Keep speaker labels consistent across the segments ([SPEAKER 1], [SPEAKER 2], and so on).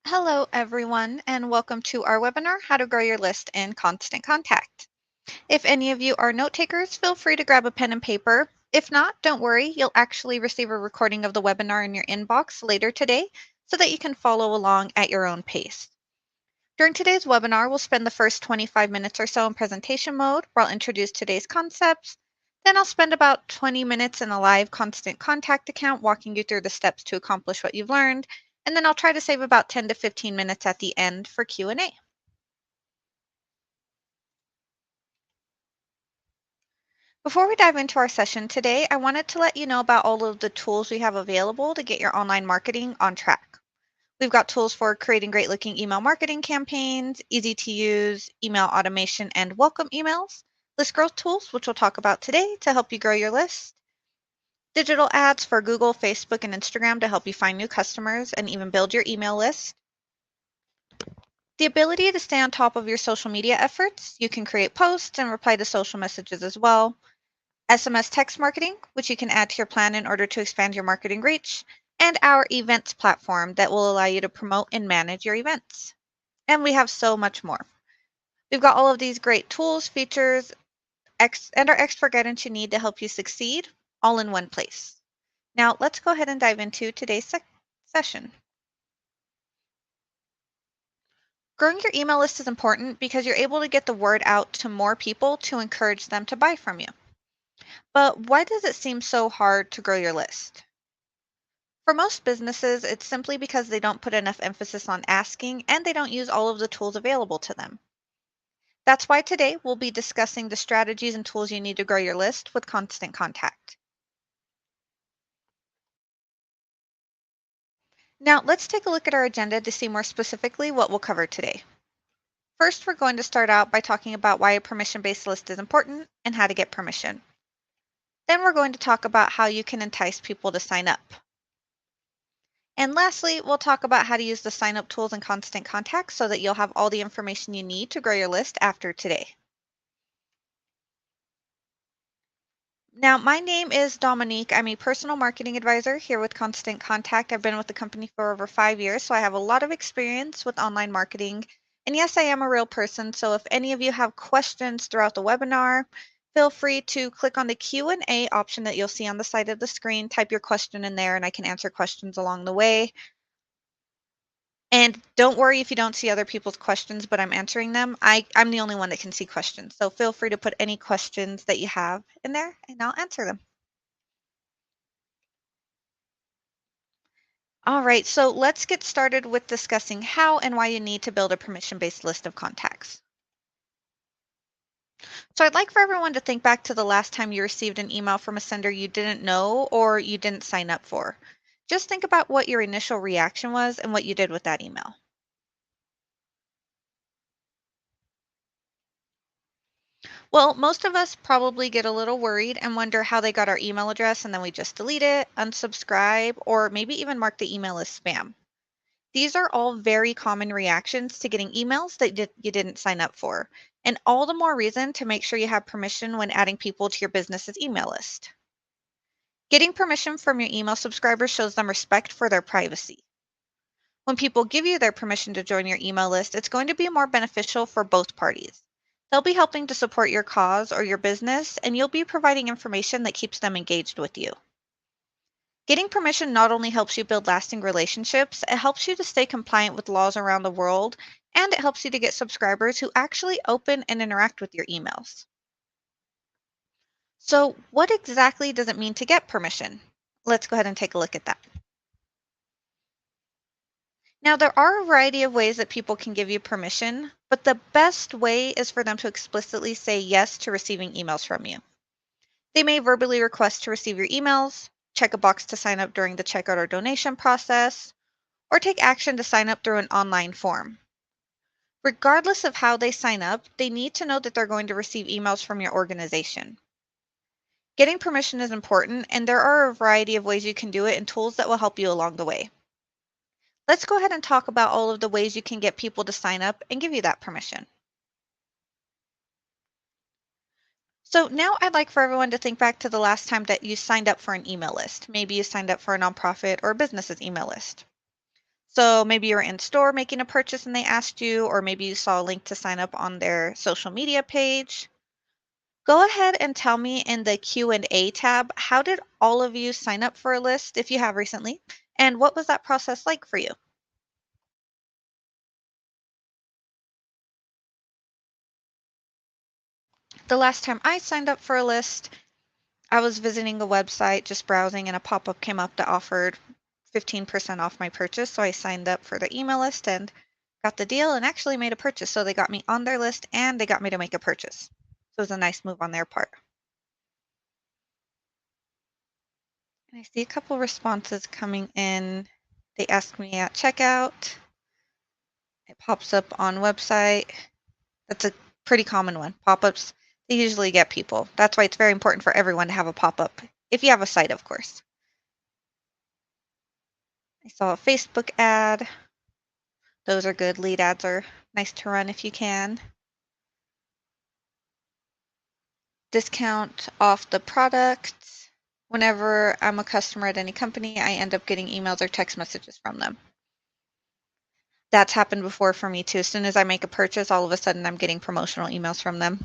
[SPEAKER 1] Hello, everyone, and welcome to our webinar, How to Grow Your List in Constant Contact. If any of you are note takers, feel free to grab a pen and paper. If not, don't worry, you'll actually receive a recording of the webinar in your inbox later today so that you can follow along at your own pace. During today's webinar, we'll spend the first 25 minutes or so in presentation mode where I'll introduce today's concepts. Then I'll spend about 20 minutes in a live constant contact account walking you through the steps to accomplish what you've learned. And then I'll try to save about 10 to 15 minutes at the end for Q&A. Before we dive into our session today, I wanted to let you know about all of the tools we have available to get your online marketing on track. We've got tools for creating great looking email marketing campaigns, easy to use email automation and welcome emails, list growth tools, which we'll talk about today to help you grow your list, digital ads for Google, Facebook, and Instagram to help you find new customers and even build your email list, the ability to stay on top of your social media efforts. You can create posts and reply to social messages as well, SMS text marketing, which you can add to your plan in order to expand your marketing reach, and our events platform that will allow you to promote and manage your events. And we have so much more. We've got all of these great tools, features, and our expert guidance you need to help you succeed all in one place. Now, let's go ahead and dive into today's session. Growing your email list is important because you're able to get the word out to more people to encourage them to buy from you. But why does it seem so hard to grow your list? For most businesses, it's simply because they don't put enough emphasis on asking and they don't use all of the tools available to them. That's why today we'll be discussing the strategies and tools you need to grow your list with Constant Contact. Now, let's take a look at our agenda to see more specifically what we'll cover today. First, we're going to start out by talking about why a permission-based list is important and how to get permission. Then we're going to talk about how you can entice people to sign up. And lastly, we'll talk about how to use the sign up tools in Constant Contact so that you'll have all the information you need to grow your list after today. Now, my name is Dominique. I'm a personal marketing advisor here with Constant Contact. I've been with the company for over 5 years, so I have a lot of experience with online marketing. And yes, I am a real person, so if any of you have questions throughout the webinar, feel free to click on the Q&A option that you'll see on the side of the screen, type your question in there, and I can answer questions along the way. And don't worry if you don't see other people's questions, but I'm answering them. I'm the only one that can see questions. So feel free to put any questions that you have in there and I'll answer them. All right, so let's get started with discussing how and why you need to build a permission-based list of contacts. So I'd like for everyone to think back to the last time you received an email from a sender you didn't know or you didn't sign up for. Just think about what your initial reaction was and what you did with that email. Well, most of us probably get a little worried and wonder how they got our email address and then we just delete it, unsubscribe, or maybe even mark the email as spam. These are all very common reactions to getting emails that you didn't sign up for, and all the more reason to make sure you have permission when adding people to your business's email list. Getting permission from your email subscribers shows them respect for their privacy. When people give you their permission to join your email list, it's going to be more beneficial for both parties. They'll be helping to support your cause or your business, and you'll be providing information that keeps them engaged with you. Getting permission not only helps you build lasting relationships, it helps you to stay compliant with laws around the world, and it helps you to get subscribers who actually open and interact with your emails. So, what exactly does it mean to get permission? Let's go ahead and take a look at that. Now, there are a variety of ways that people can give you permission, but the best way is for them to explicitly say yes to receiving emails from you. They may verbally request to receive your emails, check a box to sign up during the checkout or donation process, or take action to sign up through an online form. Regardless of how they sign up, they need to know that they're going to receive emails from your organization. Getting permission is important, and there are a variety of ways you can do it and tools that will help you along the way. Let's go ahead and talk about all of the ways you can get people to sign up and give you that permission. So now I'd like for everyone to think back to the last time that you signed up for an email list. Maybe you signed up for a nonprofit or a business's email list. So maybe you were in store making a purchase and they asked you, or maybe you saw a link to sign up on their social media page. Go ahead and tell me in the Q&A tab, how did all of you sign up for a list if you have recently? And what was that process like for you? The last time I signed up for a list, I was visiting a website, just browsing, and a pop-up came up that offered 15% off my purchase. So I signed up for the email list and got the deal and actually made a purchase. So they got me on their list and they got me to make a purchase. So it was a nice move on their part. And I see a couple responses coming in. They asked me at checkout. It pops up on website. That's a pretty common one. Pop-ups, they usually get people. That's why it's very important for everyone to have a pop-up, if you have a site, of course. I saw a Facebook ad. Those are good. Lead ads are nice to run if you can. Discount off the product. Whenever I'm a customer at any company, I end up getting emails or text messages from them. That's happened before for me too. As soon as I make a purchase, all of a sudden I'm getting promotional emails from them.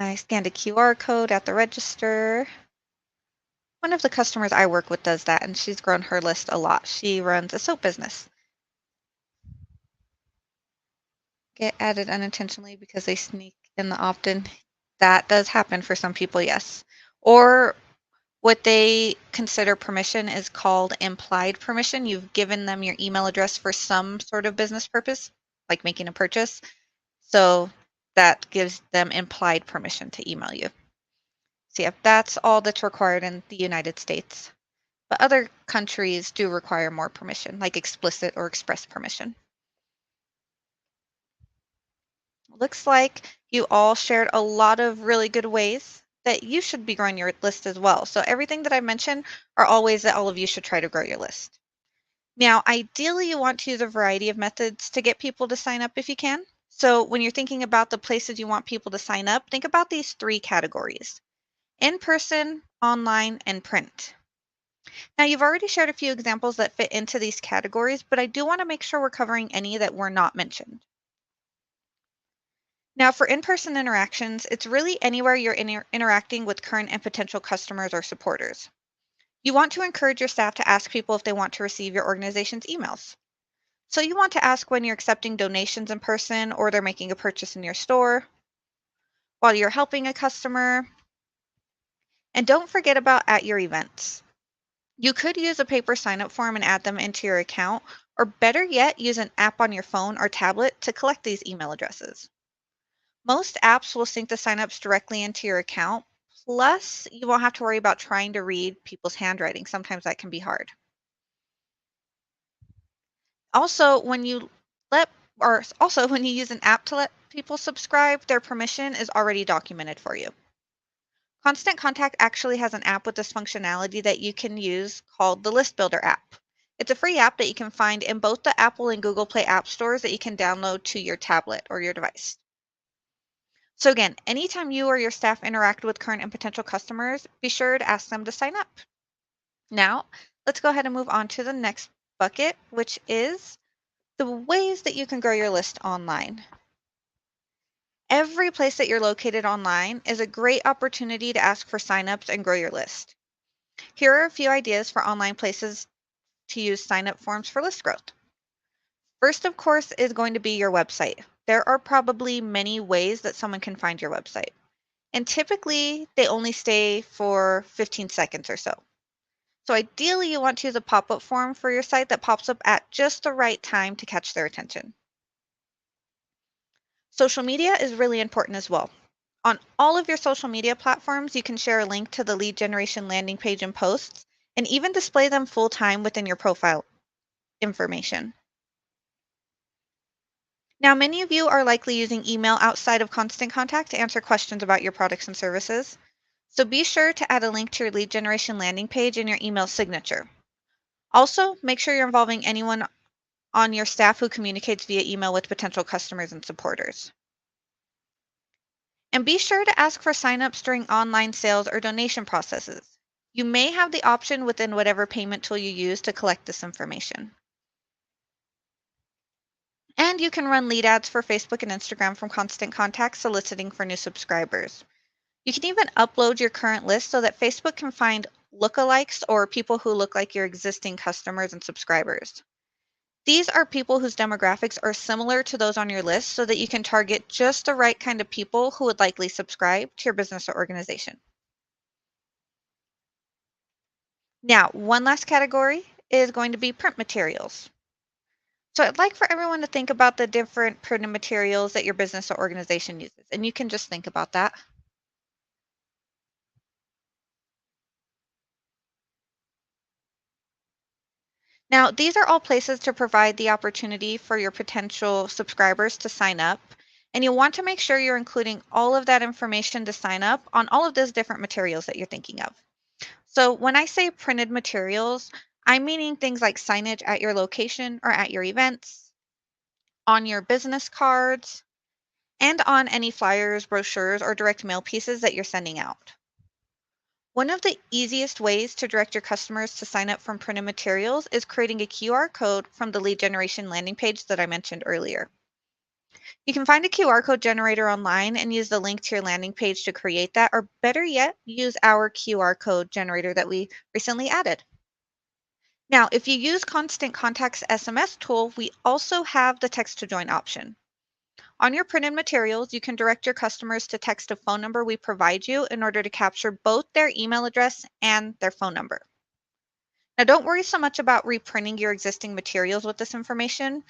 [SPEAKER 1] I scanned a QR code at the register. One of the customers I work with does that, and she's grown her list a lot. She runs a soap business. Get added unintentionally because they sneak in the opt-in. That does happen for some people, yes. Or what they consider permission is called implied permission. You've given them your email address for some sort of business purpose, like making a purchase. So that gives them implied permission to email you. So yeah, that's all that's required in the United States. But other countries do require more permission, like explicit or express permission. Looks like you all shared a lot of really good ways that you should be growing your list as well. So everything that I mentioned are all ways that all of you should try to grow your list. Now, ideally, you want to use a variety of methods to get people to sign up if you can. So when you're thinking about the places you want people to sign up, think about these three categories: in person, online, and print. Now, you've already shared a few examples that fit into these categories, but I do want to make sure we're covering any that were not mentioned. Now, for in-person interactions, it's really anywhere you're interacting with current and potential customers or supporters. You want to encourage your staff to ask people if they want to receive your organization's emails. So you want to ask when you're accepting donations in person or they're making a purchase in your store, while you're helping a customer. And don't forget about at your events. You could use a paper sign-up form and add them into your account, or better yet, use an app on your phone or tablet to collect these email addresses. Most apps will sync the signups directly into your account. Plus, you won't have to worry about trying to read people's handwriting. Sometimes that can be hard. Also, when you use an app to let people subscribe, their permission is already documented for you. Constant Contact actually has an app with this functionality that you can use called the List Builder app. It's a free app that you can find in both the Apple and Google Play app stores that you can download to your tablet or your device. So again, anytime you or your staff interact with current and potential customers, be sure to ask them to sign up. Now, let's go ahead and move on to the next bucket, which is the ways that you can grow your list online. Every place that you're located online is a great opportunity to ask for signups and grow your list. Here are a few ideas for online places to use sign-up forms for list growth. First, of course, is going to be your website. There are probably many ways that someone can find your website. And typically, they only stay for 15 seconds or so. So ideally, you want to use a pop-up form for your site that pops up at just the right time to catch their attention. Social media is really important as well. On all of your social media platforms, you can share a link to the lead generation landing page and posts, and even display them full-time within your profile information. Now, many of you are likely using email outside of Constant Contact to answer questions about your products and services. So be sure to add a link to your lead generation landing page in your email signature. Also, make sure you're involving anyone on your staff who communicates via email with potential customers and supporters. And be sure to ask for signups during online sales or donation processes. You may have the option within whatever payment tool you use to collect this information. And you can run lead ads for Facebook and Instagram from Constant Contact soliciting for new subscribers. You can even upload your current list so that Facebook can find lookalikes or people who look like your existing customers and subscribers. These are people whose demographics are similar to those on your list so that you can target just the right kind of people who would likely subscribe to your business or organization. Now, one last category is going to be print materials. So I'd like for everyone to think about the different printed materials that your business or organization uses, and you can just think about that. Now, these are all places to provide the opportunity for your potential subscribers to sign up, and you'll want to make sure you're including all of that information to sign up on all of those different materials that you're thinking of. So when I say printed materials, I'm meaning things like signage at your location or at your events, on your business cards, and on any flyers, brochures, or direct mail pieces that you're sending out. One of the easiest ways to direct your customers to sign up from printed materials is creating a QR code from the lead generation landing page that I mentioned earlier. You can find a QR code generator online and use the link to your landing page to create that, or better yet, use our QR code generator that we recently added. Now, if you use Constant Contact's SMS tool, we also have the text to join option. On your printed materials, you can direct your customers to text a phone number we provide you in order to capture both their email address and their phone number. Now, don't worry so much about reprinting your existing materials with this information. You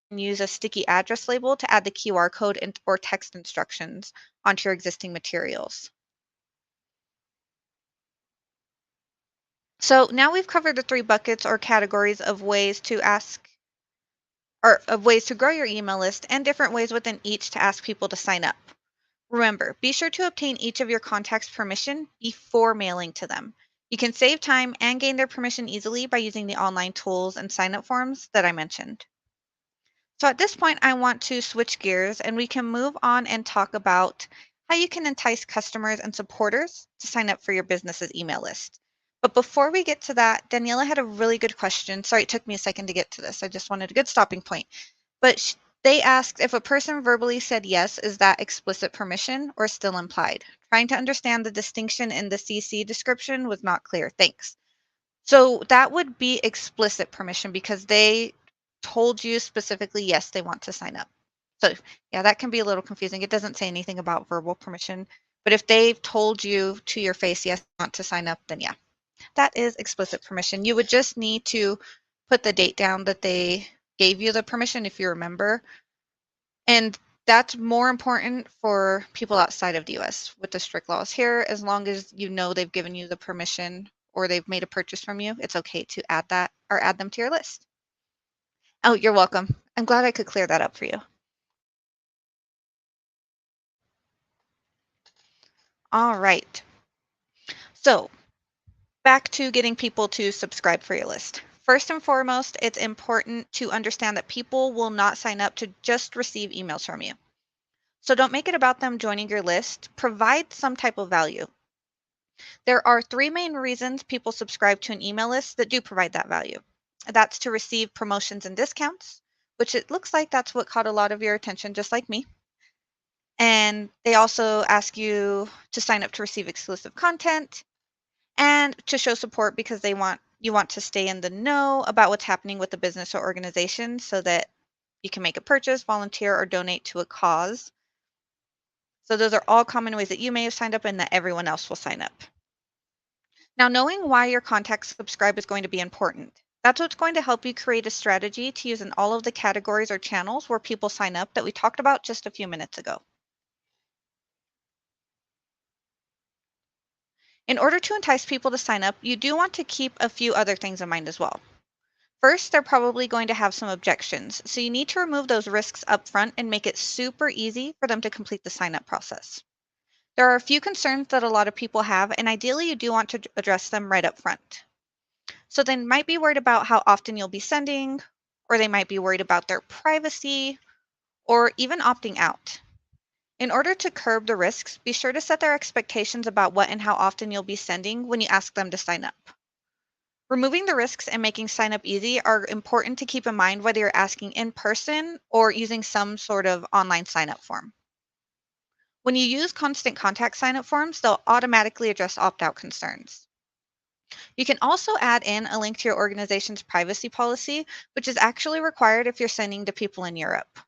[SPEAKER 1] can use a sticky address label to add the QR code or text instructions onto your existing materials. So now we've covered the three buckets or categories of ways to ask or of ways to grow your email list and different ways within each to ask people to sign up. Remember, be sure to obtain each of your contacts' permission before mailing to them. You can save time and gain their permission easily by using the online tools and sign up forms that I mentioned. So at this point, I want to switch gears and we can move on and talk about how you can entice customers and supporters to sign up for your business's email list. But before we get to that, Daniela had a really good question. Sorry, it took me a second to get to this. I just wanted a good stopping point. But they asked if a person verbally said yes, is that explicit permission or still implied? Trying to understand the distinction in the CC description was not clear. Thanks. So that would be explicit permission because they told you specifically, yes, they want to sign up. So yeah, that can be a little confusing. It doesn't say anything about verbal permission, but if they've told you to your face, yes, I want to sign up, then yeah, that is explicit permission. You would just need to put the date down that they gave you the permission if you remember. And that's more important for people outside of the US with the strict laws here. As long as you know they've given you the permission or they've made a purchase from you, it's okay to add that or add them to your list. Oh, you're welcome. I'm glad I could clear that up for you. All right. So back to getting people to subscribe for your list. First and foremost, it's important to understand that people will not sign up to just receive emails from you. So don't make it about them joining your list. Provide some type of value. There are three main reasons people subscribe to an email list that do provide that value. That's to receive promotions and discounts, which it looks like that's what caught a lot of your attention, just like me. And they also ask you to sign up to receive exclusive content and to show support because you want to stay in the know about what's happening with the business or organization so that you can make a purchase, volunteer, or donate to a cause. So those are all common ways that you may have signed up and that everyone else will sign up. Now, knowing why your contacts subscribe is going to be important. That's what's going to help you create a strategy to use in all of the categories or channels where people sign up that we talked about just a few minutes ago. In order to entice people to sign up, you do want to keep a few other things in mind as well. First, they're probably going to have some objections, so you need to remove those risks up front and make it super easy for them to complete the sign up process. There are a few concerns that a lot of people have, and ideally, you do want to address them right up front. So they might be worried about how often you'll be sending, or they might be worried about their privacy, or even opting out. In order to curb the risks, be sure to set their expectations about what and how often you'll be sending when you ask them to sign up. Removing the risks and making sign up easy are important to keep in mind whether you're asking in person or using some sort of online sign up form. When you use constant contact sign up forms, they'll automatically address opt out concerns. You can also add in a link to your organization's privacy policy, which is actually required if you're sending to people in Europe.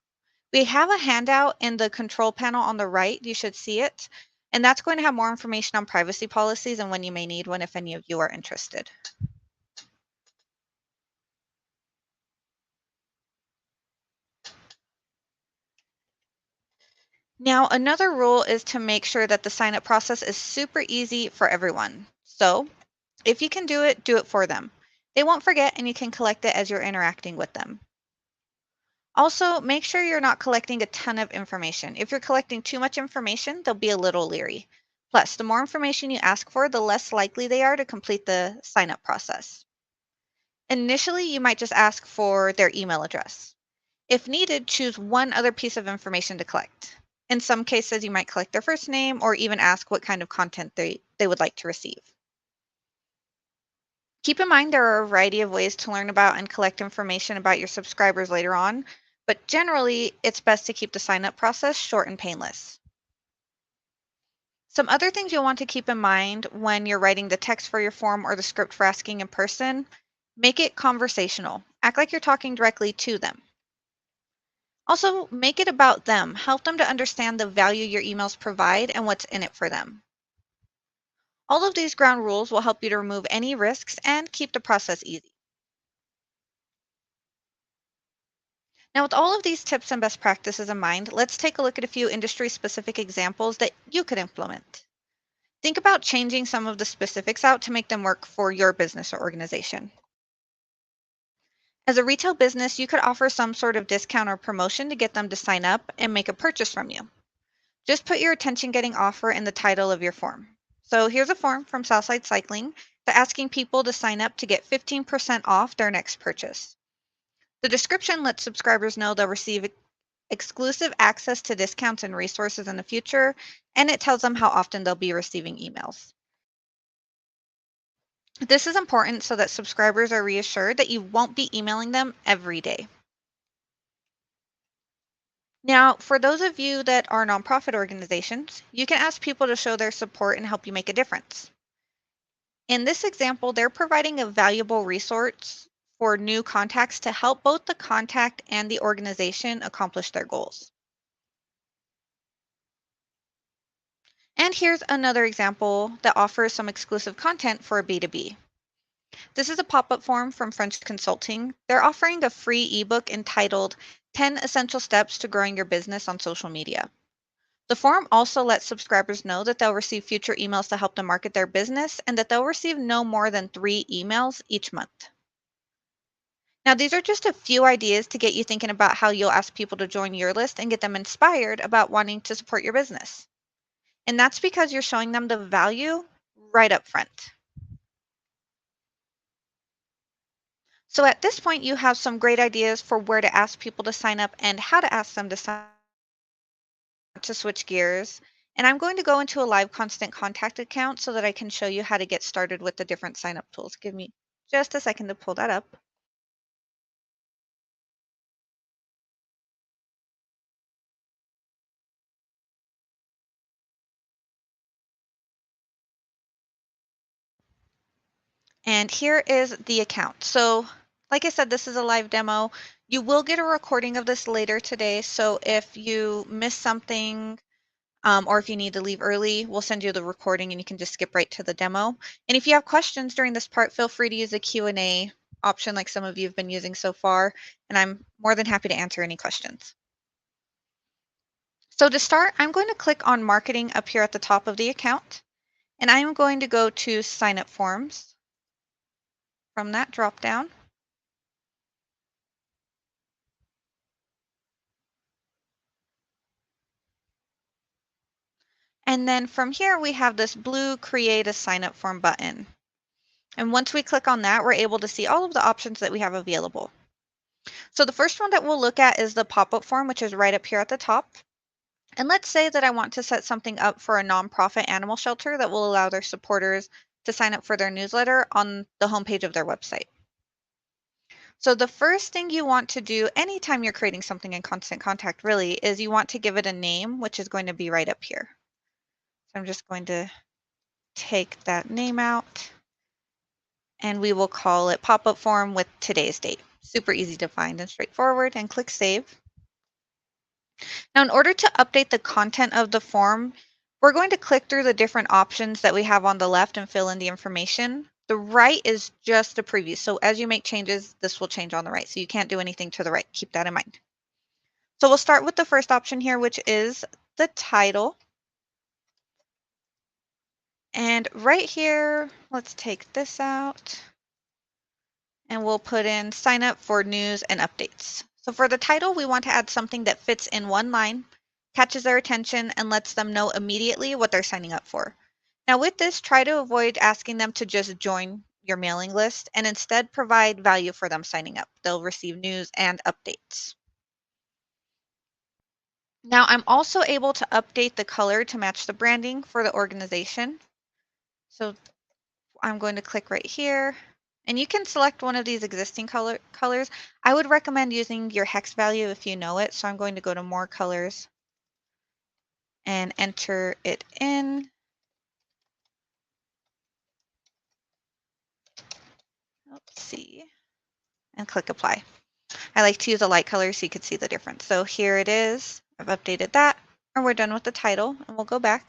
[SPEAKER 1] We have a handout in the control panel on the right. You should see it. And that's going to have more information on privacy policies and when you may need one if any of you are interested. Now, another rule is to make sure that the sign up process is super easy for everyone. So, if you can do it for them. They won't forget and you can collect it as you're interacting with them. Also, make sure you're not collecting a ton of information. If you're collecting too much information, they'll be a little leery. Plus, the more information you ask for, the less likely they are to complete the sign up process. Initially, you might just ask for their email address. If needed, choose one other piece of information to collect. In some cases, you might collect their first name or even ask what kind of content they would like to receive. Keep in mind there are a variety of ways to learn about and collect information about your subscribers later on, but generally, it's best to keep the sign up process short and painless. Some other things you'll want to keep in mind when you're writing the text for your form or the script for asking in person: make it conversational. Act like you're talking directly to them. Also, make it about them. Help them to understand the value your emails provide and what's in it for them. All of these ground rules will help you to remove any risks and keep the process easy. Now, with all of these tips and best practices in mind, let's take a look at a few industry specific examples that you could implement. Think about changing some of the specifics out to make them work for your business or organization. As a retail business, you could offer some sort of discount or promotion to get them to sign up and make a purchase from you. Just put your attention getting offer in the title of your form. So here's a form from Southside Cycling that's asking people to sign up to get 15% off their next purchase. The description lets subscribers know they'll receive exclusive access to discounts and resources in the future, and it tells them how often they'll be receiving emails. This is important so that subscribers are reassured that you won't be emailing them every day. Now, for those of you that are nonprofit organizations, you can ask people to show their support and help you make a difference. In this example, they're providing a valuable resource for new contacts to help both the contact and the organization accomplish their goals. And here's another example that offers some exclusive content for a B2B. This is a pop-up form from French Consulting. They're offering a free ebook entitled 10 Essential Steps to Growing Your Business on Social Media. The forum also lets subscribers know that they'll receive future emails to help them market their business and that they'll receive no more than 3 emails each month. Now, these are just a few ideas to get you thinking about how you'll ask people to join your list and get them inspired about wanting to support your business. And that's because you're showing them the value right up front. So at this point, you have some great ideas for where to ask people to sign up and how to ask them to sign up. To switch gears. And I'm going to go into a live constant contact account so that I can show you how to get started with the different sign up tools. Give me just a second to pull that up. And here is the account. So like I said, this is a live demo. You will get a recording of this later today. So if you miss something, or if you need to leave early, we'll send you the recording and you can just skip right to the demo. And if you have questions during this part, feel free to use the Q&A option like some of you have been using so far, and I'm more than happy to answer any questions. So to start, I'm going to click on marketing up here at the top of the account, and I'm going to go to sign up forms from that drop down. And then from here, we have this blue create a sign up form button. And once we click on that, we're able to see all of the options that we have available. So the first one that we'll look at is the pop-up form, which is right up here at the top. And let's say that I want to set something up for a nonprofit animal shelter that will allow their supporters to sign up for their newsletter on the homepage of their website. So the first thing you want to do anytime you're creating something in Constant Contact really is you want to give it a name, which is going to be right up here. So I'm just going to take that name out and we will call it pop-up form with today's date. Super easy to find and straightforward, and click save. Now, in order to update the content of the form, we're going to click through the different options that we have on the left and fill in the information. The right is just a preview. So as you make changes, this will change on the right. So you can't do anything to the right. Keep that in mind. So we'll start with the first option here, which is the title. And right here, let's take this out. And we'll put in sign up for news and updates. So for the title, we want to add something that fits in one line, catches their attention, and lets them know immediately what they're signing up for. Now with this, try to avoid asking them to just join your mailing list and instead provide value for them signing up. They'll receive news and updates. Now I'm also able to update the color to match the branding for the organization. So I'm going to click right here. And you can select one of these existing colors. I would recommend using your hex value if you know it. So I'm going to go to more colors and enter it in. Let's see. And click apply. I like to use a light color so you can see the difference. So here it is. I've updated that. And we're done with the title. And we'll go back.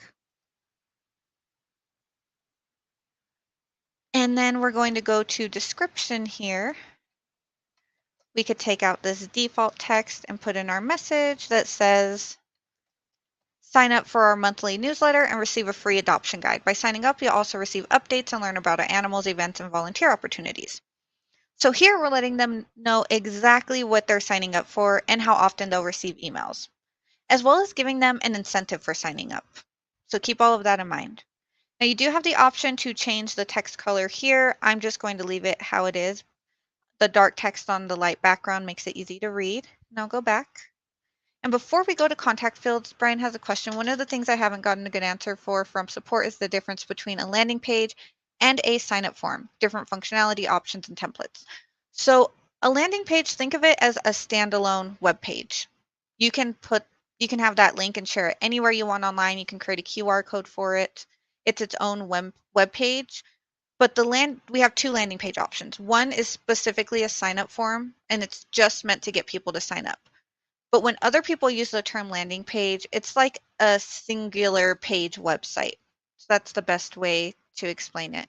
[SPEAKER 1] And then we're going to go to description here. We could take out this default text and put in our message that says, sign up for our monthly newsletter and receive a free adoption guide. By signing up, you'll also receive updates and learn about our animals, events, and volunteer opportunities. So here we're letting them know exactly what they're signing up for and how often they'll receive emails, as well as giving them an incentive for signing up. So keep all of that in mind. Now you do have the option to change the text color here. I'm just going to leave it how it is. The dark text on the light background makes it easy to read. Now go back. And before we go to contact fields, Brian has a question. One of the things I haven't gotten a good answer for from support is the difference between a landing page and a sign-up form, different functionality, options, and templates. So a landing page, think of it as a standalone web page. You can have that link and share it anywhere you want online. You can create a QR code for it. It's its own web page. But we have two landing page options. One is specifically a sign-up form, and it's just meant to get people to sign up. But when other people use the term landing page, it's like a singular page website. So that's the best way to explain it.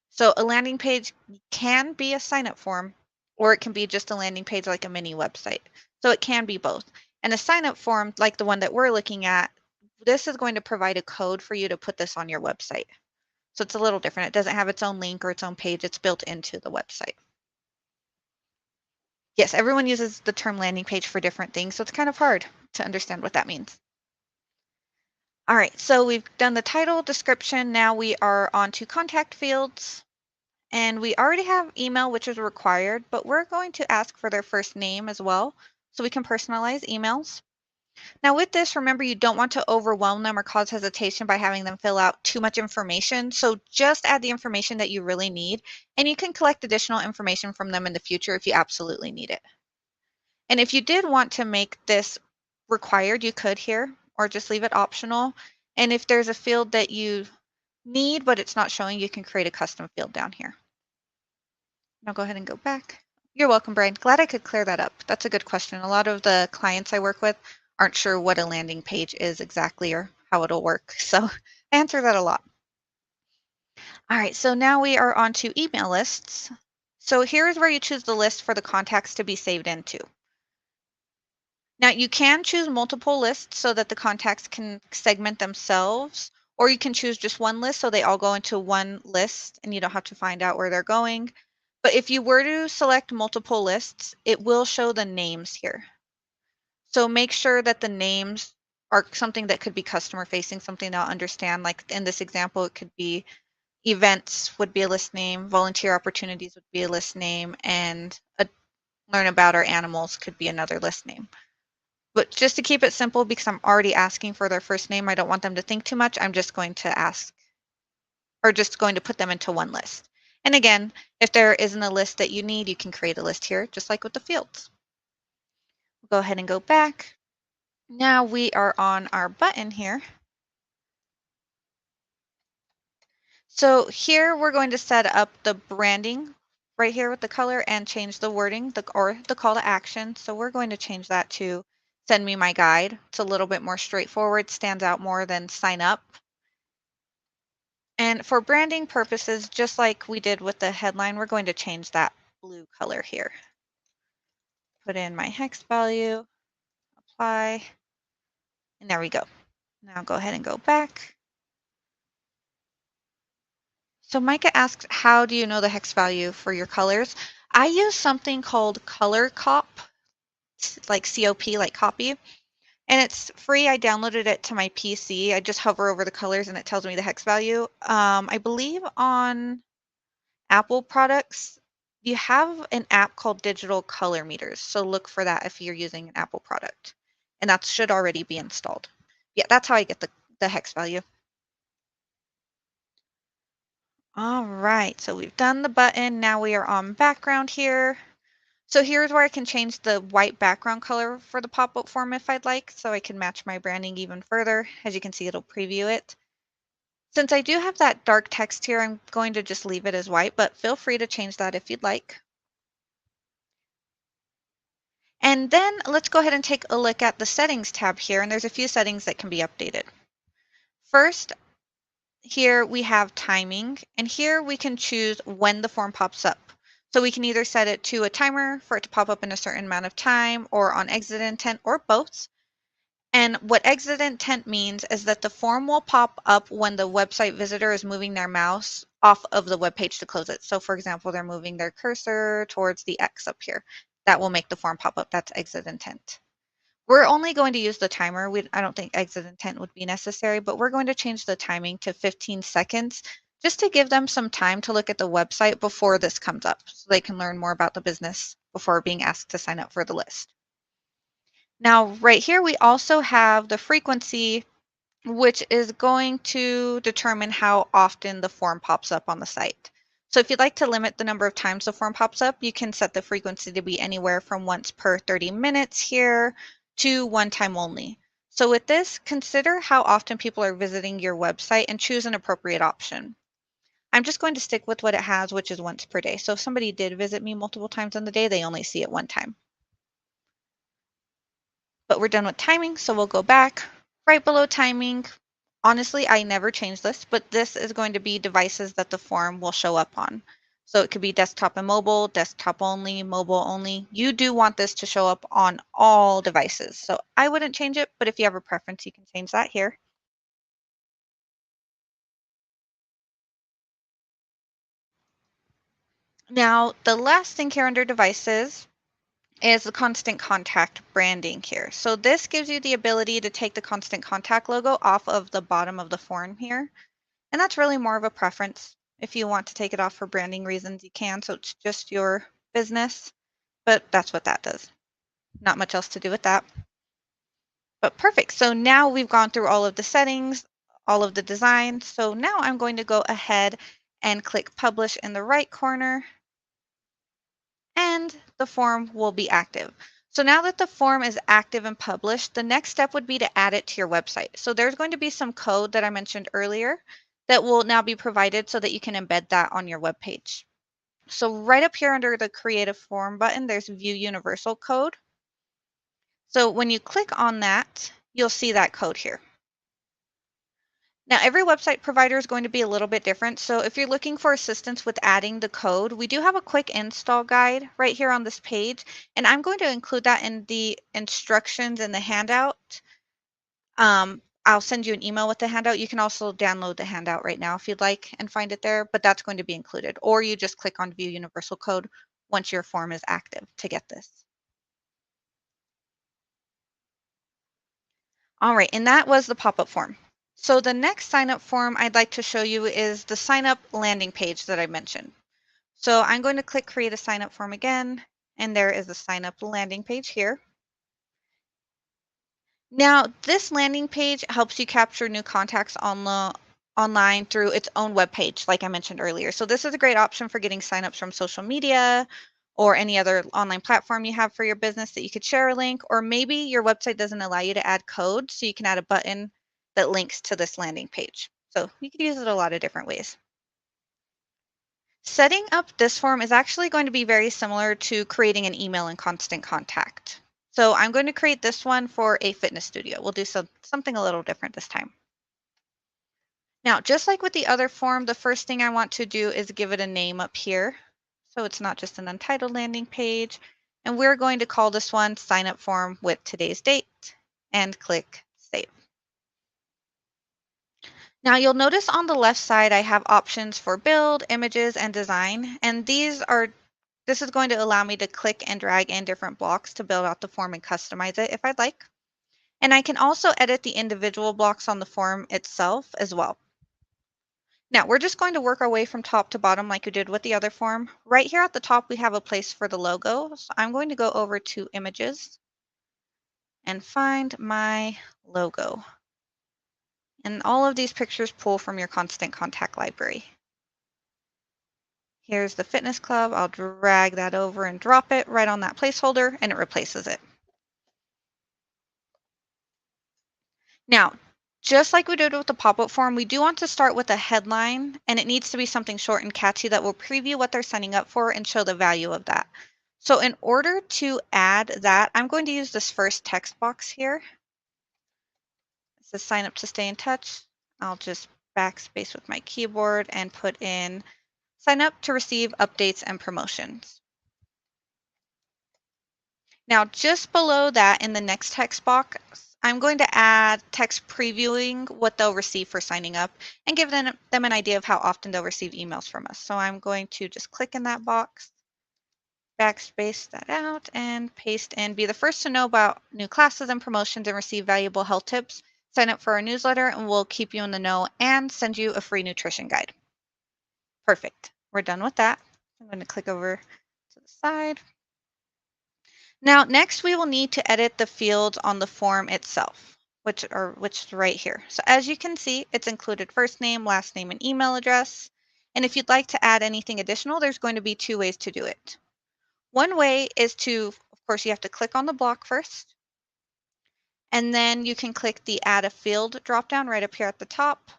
[SPEAKER 1] So a landing page can be a sign-up form, or it can be just a landing page like a mini website. So it can be both. And a sign-up form, like the one that we're looking at, this is going to provide a code for you to put this on your website. So it's a little different. It doesn't have its own link or its own page. It's built into the website. Yes, everyone uses the term landing page for different things, so it's kind of hard to understand what that means. All right, so we've done the title, description. Now we are on to contact fields. And we already have email, which is required, but we're going to ask for their first name as well, so we can personalize emails. Now with this, remember you don't want to overwhelm them or cause hesitation by having them fill out too much information. So just add the information that you really need, and you can collect additional information from them in the future if you absolutely need it. And if you did want to make this required, you could here, or just leave it optional. And if there's a field that you need, but it's not showing, you can create a custom field down here. Now go ahead and go back. You're welcome, Brian. Glad I could clear that up. That's a good question. A lot of the clients I work with aren't sure what a landing page is exactly or how it'll work. So I answer that a lot. All right, so now we are on to email lists. So here's where you choose the list for the contacts to be saved into. Now you can choose multiple lists so that the contacts can segment themselves, or you can choose just one list so they all go into one list and you don't have to find out where they're going. But if you were to select multiple lists, it will show the names here. So make sure that the names are something that could be customer facing, something they'll understand. Like in this example, it could be events would be a list name, volunteer opportunities would be a list name, and learn about our animals could be another list name. But just to keep it simple, because I'm already asking for their first name, I don't want them to think too much. I'm just going to ask, or just going to put them into one list. And again, if there isn't a list that you need, you can create a list here, just like with the fields. We'll go ahead and go back. Now we are on our button here. So here we're going to set up the branding right here with the color and change the wording or the call to action. So we're going to change that to send me my guide. It's a little bit more straightforward, stands out more than sign up. And for branding purposes, just like we did with the headline, we're going to change that blue color here. Put in my hex value, apply, and there we go. Now go ahead and go back. So Micah asks, how do you know the hex value for your colors? I use something called Color Cop, like COP, like copy, and it's free. I downloaded it to my PC. I just hover over the colors and it tells me the hex value. I believe on Apple products, you have an app called Digital Color Meters. So look for that if you're using an Apple product, and that should already be installed. Yeah, that's how I get the hex value. All right, so we've done the button. Now we are on background here. So here's where I can change the white background color for the pop-up form if I'd like, so I can match my branding even further. As you can see, it'll preview it. Since I do have that dark text here, I'm going to just leave it as white, but feel free to change that if you'd like. And then let's go ahead and take a look at the settings tab here, and there's a few settings that can be updated. First, here we have timing, and here we can choose when the form pops up. So we can either set it to a timer for it to pop up in a certain amount of time, or on exit intent, or both. And what exit intent means is that the form will pop up when the website visitor is moving their mouse off of the web page to close it. So for example, they're moving their cursor towards the X up here. That will make the form pop up. That's exit intent. We're only going to use the timer. I don't think exit intent would be necessary, but we're going to change the timing to 15 seconds just to give them some time to look at the website before this comes up so they can learn more about the business before being asked to sign up for the list. Now, right here, we also have the frequency, which is going to determine how often the form pops up on the site. So if you'd like to limit the number of times the form pops up, you can set the frequency to be anywhere from once per 30 minutes here to one time only. So with this, consider how often people are visiting your website and choose an appropriate option. I'm just going to stick with what it has, which is once per day. So if somebody did visit me multiple times in the day, they only see it one time. But we're done with timing, so we'll go back. Right below timing, honestly, I never change this, but this is going to be devices that the form will show up on. So it could be desktop and mobile, desktop only, mobile only. You do want this to show up on all devices. So I wouldn't change it, but if you have a preference, you can change that here. Now, the last thing here under devices is the constant contact branding here. So this gives you the ability to take the constant contact logo off of the bottom of the form here. And that's really more of a preference. If you want to take it off for branding reasons, you can. So it's just your business, but that's what that does. Not much else to do with that. But perfect. So now we've gone through all of the settings, all of the design. So now I'm going to go ahead and click publish in the right corner, and the form will be active. So now that the form is active and published, the next step would be to add it to your website. So there's going to be some code that I mentioned earlier that will now be provided so that you can embed that on your web page. So right up here under the Create a Form button, there's View Universal Code. So when you click on that, you'll see that code here. Now, every website provider is going to be a little bit different. So if you're looking for assistance with adding the code, we do have a quick install guide right here on this page. And I'm going to include that in the instructions in the handout. I'll send you an email with the handout. You can also download the handout right now if you'd like and find it there, but that's going to be included. Or you just click on View Universal Code once your form is active to get this. All right, and that was the pop-up form. So the next sign-up form I'd like to show you is the sign-up landing page that I mentioned. So I'm going to click Create a Sign-up Form again, and there is the sign-up landing page here. Now, this landing page helps you capture new contacts online through its own web page, like I mentioned earlier. So this is a great option for getting signups from social media or any other online platform you have for your business that you could share a link, or maybe your website doesn't allow you to add code, so you can add a button that links to this landing page. So you could use it a lot of different ways. Setting up this form is actually going to be very similar to creating an email in Constant Contact. So I'm going to create this one for a fitness studio. We'll do something a little different this time. Now, just like with the other form, the first thing I want to do is give it a name up here. So it's not just an untitled landing page. And we're going to call this one sign up form with today's date and click save. Now you'll notice on the left side I have options for build, images, and design. And this is going to allow me to click and drag in different blocks to build out the form and customize it if I'd like. And I can also edit the individual blocks on the form itself as well. Now we're just going to work our way from top to bottom like we did with the other form. Right here at the top, we have a place for the logo. So I'm going to go over to images and find my logo. And all of these pictures pull from your Constant Contact library. Here's the fitness club. I'll drag that over and drop it right on that placeholder and it replaces it. Now, just like we did with the pop-up form, we do want to start with a headline, and it needs to be something short and catchy that will preview what they're signing up for and show the value of that. So in order to add that, I'm going to use this first text box here. It says sign up to stay in touch. I'll just backspace with my keyboard and put in sign up to receive updates and promotions. Now, just below that in the next text box, I'm going to add text previewing what they'll receive for signing up and give them an idea of how often they'll receive emails from us. So I'm going to just click in that box, backspace that out, and paste in be the first to know about new classes and promotions and receive valuable health tips. Sign up for our newsletter and we'll keep you in the know and send you a free nutrition guide. Perfect. We're done with that. I'm going to click over to the side. Now, next we will need to edit the fields on the form itself, which is right here. So as you can see, it's included first name, last name, and email address. And if you'd like to add anything additional, there's going to be two ways to do it. One way is of course, you have to click on the block first, and then you can click the add a field dropdown right up here at the top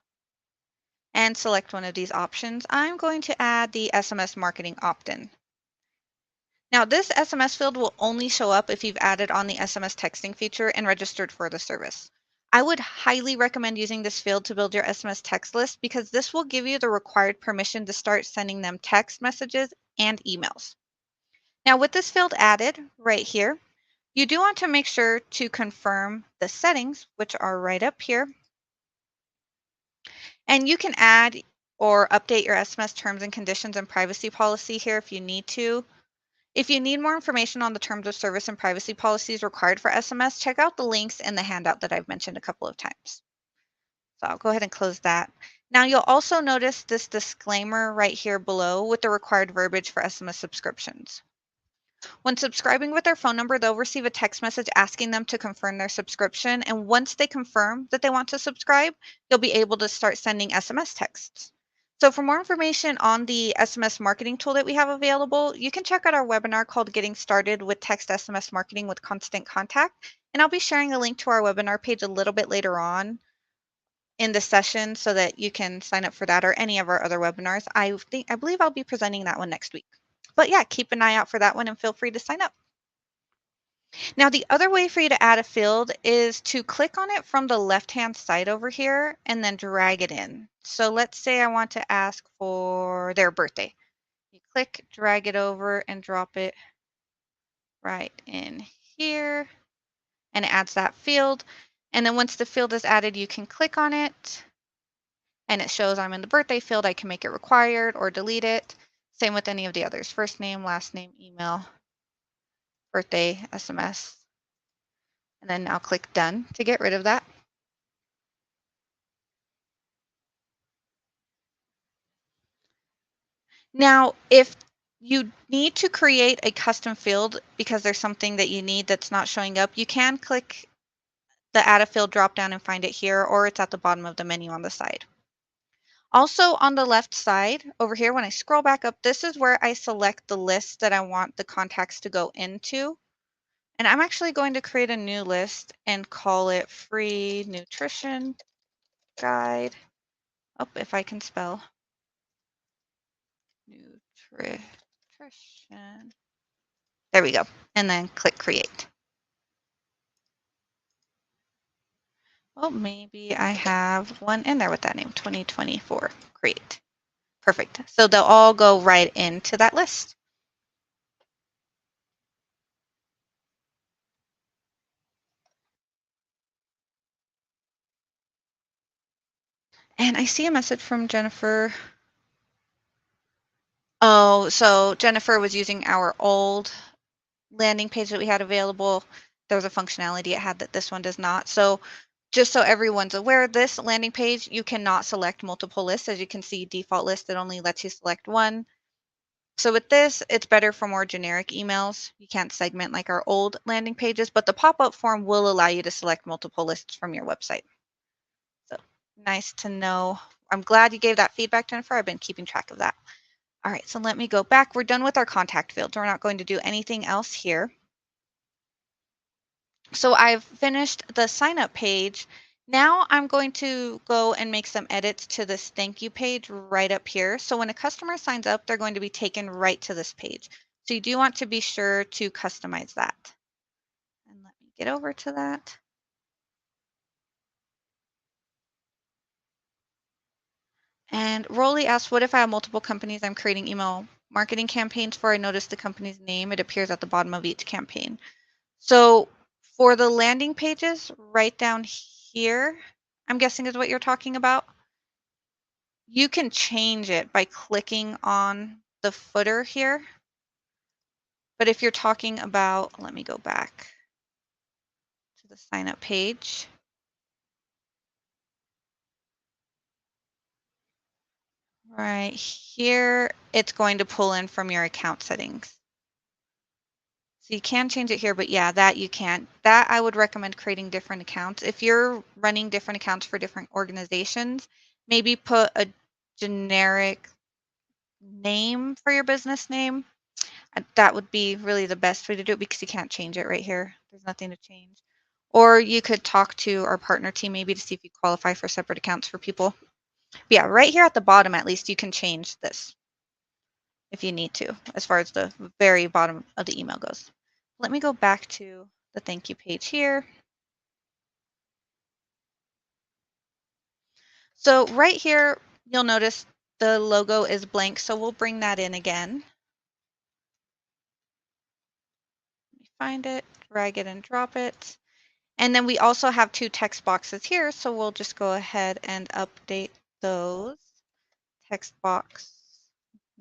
[SPEAKER 1] and select one of these options. I'm going to add the SMS marketing opt-in. Now, this SMS field will only show up if you've added on the SMS texting feature and registered for the service. I would highly recommend using this field to build your SMS text list because this will give you the required permission to start sending them text messages and emails. Now, with this field added right here, you do want to make sure to confirm the settings, which are right up here. And you can add or update your SMS terms and conditions and privacy policy here if you need to. If you need more information on the terms of service and privacy policies required for SMS, check out the links in the handout that I've mentioned a couple of times. So I'll go ahead and close that. Now you'll also notice this disclaimer right here below with the required verbiage for SMS subscriptions. When subscribing with their phone number, they'll receive a text message asking them to confirm their subscription. And once they confirm that they want to subscribe, you'll be able to start sending SMS texts. So for more information on the SMS marketing tool that we have available, you can check out our webinar called Getting Started with Text SMS Marketing with Constant Contact. And I'll be sharing a link to our webinar page a little bit later on in the session so that you can sign up for that or any of our other webinars. I believe I'll be presenting that one next week. But yeah, keep an eye out for that one and feel free to sign up. Now, the other way for you to add a field is to click on it from the left-hand side over here and then drag it in. So let's say I want to ask for their birthday. You click, drag it over, and drop it right in here, and it adds that field. And then once the field is added, you can click on it, and it shows I'm in the birthday field. I can make it required or delete it. Same with any of the others, first name, last name, email, birthday, SMS. And then I'll click done to get rid of that. Now, if you need to create a custom field because there's something that you need that's not showing up, you can click the add a field drop down and find it here, or it's at the bottom of the menu on the side. Also on the left side over here, when I scroll back up, this is where I select the list that I want the contacts to go into. And I'm actually going to create a new list and call it Free Nutrition Guide. Oh, if I can spell nutrition. There we go. And then click Create. Well, maybe I have one in there with that name, 2024. Create. Perfect. So they'll all go right into that list. And I see a message from Jennifer. Oh, so Jennifer was using our old landing page that we had available. There was a functionality it had that this one does not. So just so everyone's aware, this landing page, you cannot select multiple lists. As you can see, default list, it only lets you select one. So with this, it's better for more generic emails. You can't segment like our old landing pages, but the pop-up form will allow you to select multiple lists from your website. So nice to know. I'm glad you gave that feedback, Jennifer. I've been keeping track of that. All right, so let me go back. We're done with our contact fields. We're not going to do anything else here. So I've finished the sign up page. Now I'm going to go and make some edits to this thank you page right up here. So when a customer signs up, they're going to be taken right to this page. So you do want to be sure to customize that. And let me get over to that. And Rolly asked, what if I have multiple companies I'm creating email marketing campaigns for? I noticed the company's name. It appears at the bottom of each campaign. So for the landing pages right down here, I'm guessing is what you're talking about. You can change it by clicking on the footer here. But if you're talking about, let me go back to the sign up page. Right here, it's going to pull in from your account settings. So you can change it here, but yeah, that you can't. That I would recommend creating different accounts. If you're running different accounts for different organizations, maybe put a generic name for your business name. That would be really the best way to do it because you can't change it right here. There's nothing to change. Or you could talk to our partner team maybe to see if you qualify for separate accounts for people. But yeah, right here at the bottom, at least you can change this if you need to, as far as the very bottom of the email goes. Let me go back to the thank you page here. So right here, you'll notice the logo is blank, so we'll bring that in again. Let me find it, drag it and drop it. And then we also have two text boxes here, so we'll just go ahead and update those. Text box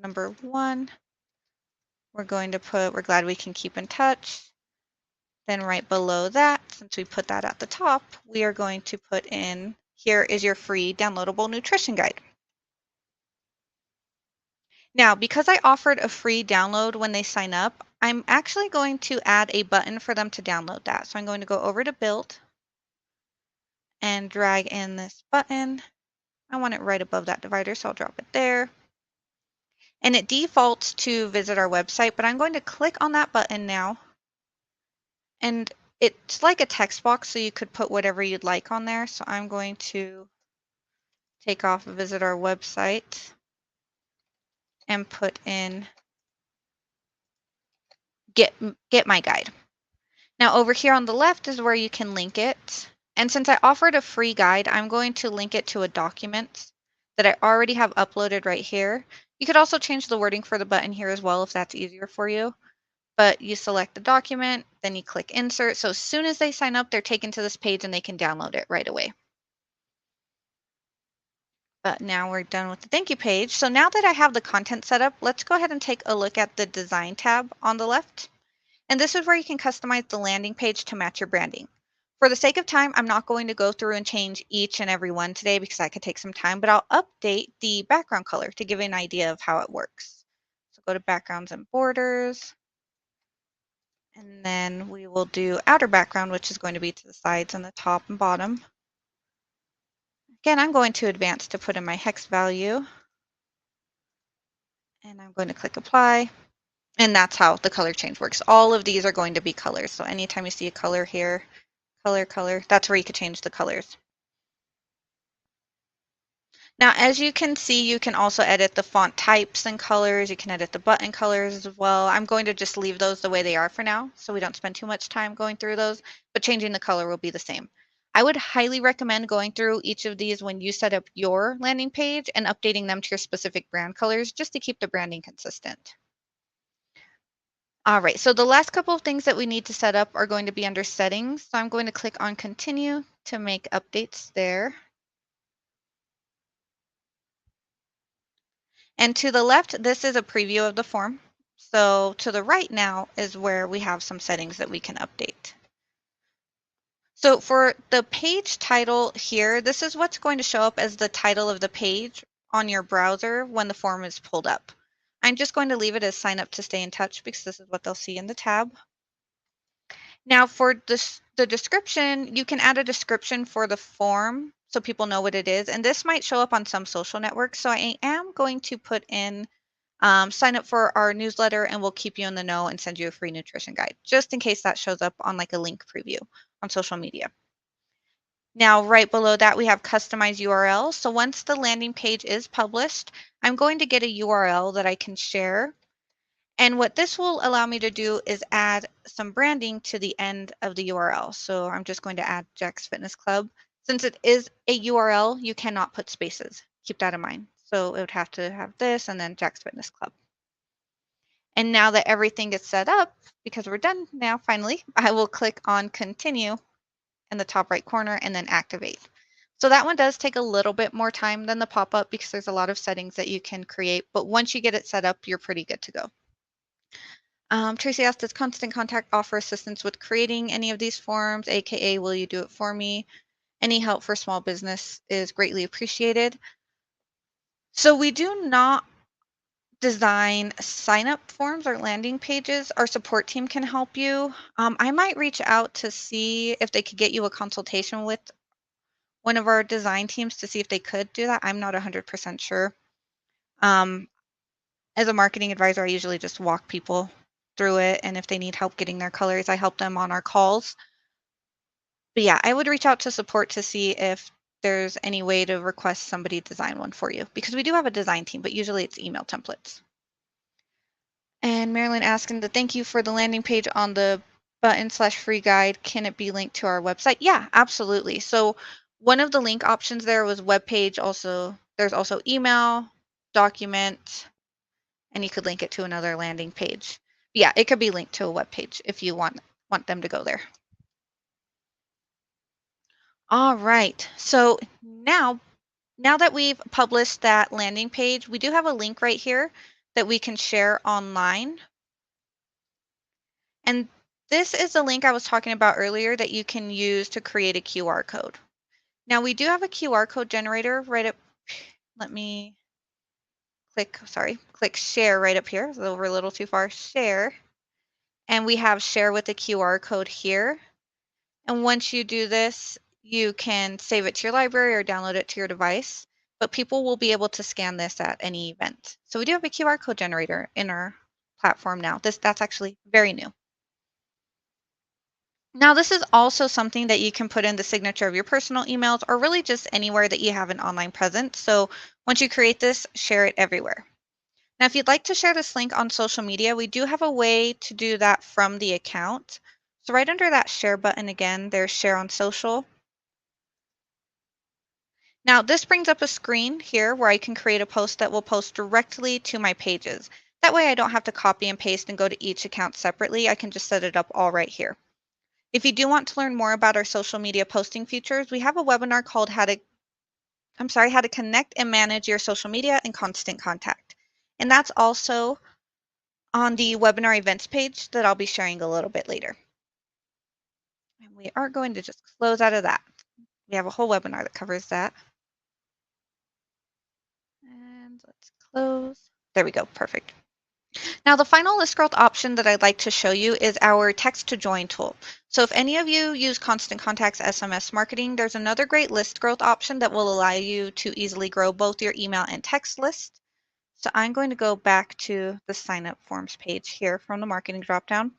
[SPEAKER 1] number 1, we're going to put, we're glad we can keep in touch. Then right below that, since we put that at the top, we are going to put in, here is your free downloadable nutrition guide. Now, because I offered a free download when they sign up, I'm actually going to add a button for them to download that. So I'm going to go over to Build and drag in this button. I want it right above that divider, so I'll drop it there. And it defaults to visit our website, but I'm going to click on that button now. And it's like a text box, so you could put whatever you'd like on there. So I'm going to take off visit our website and put in get my guide. Now over here on the left is where you can link it. And since I offered a free guide, I'm going to link it to a document that I already have uploaded right here. You could also change the wording for the button here as well if that's easier for you. But you select the document, then you click insert. So as soon as they sign up, they're taken to this page and they can download it right away. But now we're done with the thank you page. So now that I have the content set up, let's go ahead and take a look at the design tab on the left. And this is where you can customize the landing page to match your branding. For the sake of time, I'm not going to go through and change each and every one today because that could take some time, but I'll update the background color to give you an idea of how it works. So go to backgrounds and borders And then we will do outer background, which is going to be to the sides and the top and bottom. Again, I'm going to advance to put in my hex value. And I'm going to click apply. And that's how the color change works. All of these are going to be colors. So anytime you see a color here, color, that's where you could change the colors. Now, as you can see, you can also edit the font types and colors. You can edit the button colors as well. I'm going to just leave those the way they are for now, so we don't spend too much time going through those, but changing the color will be the same. I would highly recommend going through each of these when you set up your landing page and updating them to your specific brand colors just to keep the branding consistent. All right, so the last couple of things that we need to set up are going to be under settings. So I'm going to click on continue to make updates there. And to the left, this is a preview of the form. So to the right now is where we have some settings that we can update. So for the page title here, this is what's going to show up as the title of the page on your browser when the form is pulled up. I'm just going to leave it as sign up to stay in touch because this is what they'll see in the tab. Now for the description, you can add a description for the form so people know what it is. And this might show up on some social networks. So I am going to put in sign up for our newsletter and we'll keep you in the know and send you a free nutrition guide, just in case that shows up on like a link preview on social media. Now, right below that, we have customized URL. So once the landing page is published, I'm going to get a URL that I can share. And what this will allow me to do is add some branding to the end of the URL. So I'm just going to add Jack's Fitness Club. Since it is a URL, you cannot put spaces. Keep that in mind. So it would have to have this and then Jack's Fitness Club. And now that everything is set up, because we're done now, finally, I will click on continue in the top right corner and then activate. So that one does take a little bit more time than the pop-up because there's a lot of settings that you can create. But once you get it set up, you're pretty good to go. Tracy asked, does Constant Contact offer assistance with creating any of these forms? AKA, will you do it for me? Any help for small business is greatly appreciated. So we do not design sign-up forms or landing pages. Our support team can help you. I might reach out to see if they could get you a consultation with one of our design teams to see if they could do that. I'm not 100% sure. As a marketing advisor, I usually just walk people through it, and if they need help getting their colors, I help them on our calls. But yeah, I would reach out to support to see if there's any way to request somebody design one for you, because we do have a design team, but usually it's email templates. And Marilyn asking the thank you for the landing page on the button/free guide. Can it be linked to our website? Yeah, absolutely. So one of the link options there was web page. Also, there's also email, document, and you could link it to another landing page. Yeah, it could be linked to a web page if you want them to go there. All right. So now that we've published that landing page, we do have a link right here that we can share online. And this is a link I was talking about earlier that you can use to create a QR code. Now we do have a QR code generator right up. Let me click share right up here. So we're a little too far. Share. And we have share with the QR code here. And once you do this, you can save it to your library or download it to your device. But people will be able to scan this at any event. So we do have a QR code generator in our platform now. That's actually very new. Now, this is also something that you can put in the signature of your personal emails or really just anywhere that you have an online presence. So once you create this, share it everywhere. Now, if you'd like to share this link on social media, we do have a way to do that from the account. So right under that share button again, there's share on social. Now, this brings up a screen here where I can create a post that will post directly to my pages. That way I don't have to copy and paste and go to each account separately. I can just set it up all right here. If you do want to learn more about our social media posting features, we have a webinar called How to Connect and Manage Your Social Media in Constant Contact. And that's also on the webinar events page that I'll be sharing a little bit later. And we are going to just close out of that. We have a whole webinar that covers that. And let's close. There we go. Perfect. Now, the final list growth option that I'd like to show you is our text to join tool. So if any of you use Constant Contacts SMS marketing, there's another great list growth option that will allow you to easily grow both your email and text list. So I'm going to go back to the sign up forms page here from the marketing dropdown.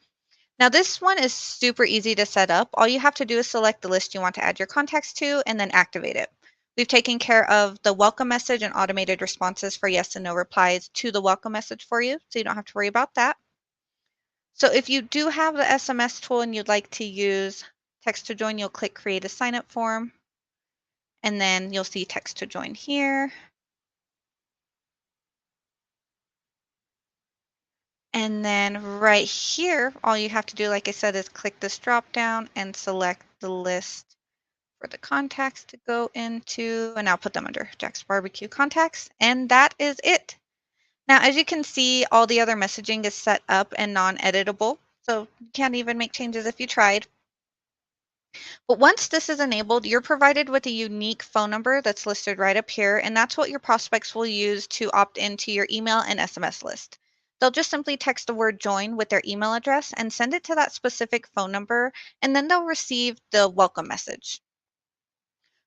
[SPEAKER 1] Now this one is super easy to set up. All you have to do is select the list you want to add your contacts to and then activate it. We've taken care of the welcome message and automated responses for yes and no replies to the welcome message for you, so you don't have to worry about that. So if you do have the SMS tool and you'd like to use text to join, you'll click create a sign up form, and then you'll see text to join here. And then right here, all you have to do, like I said, is click this drop down and select the list for the contacts to go into, and I'll put them under Jack's Barbecue contacts. And that is it. Now, as you can see, all the other messaging is set up and non-editable, so you can't even make changes if you tried. But once this is enabled, you're provided with a unique phone number that's listed right up here, and that's what your prospects will use to opt into your email and SMS list. They'll just simply text the word join with their email address and send it to that specific phone number, and then they'll receive the welcome message.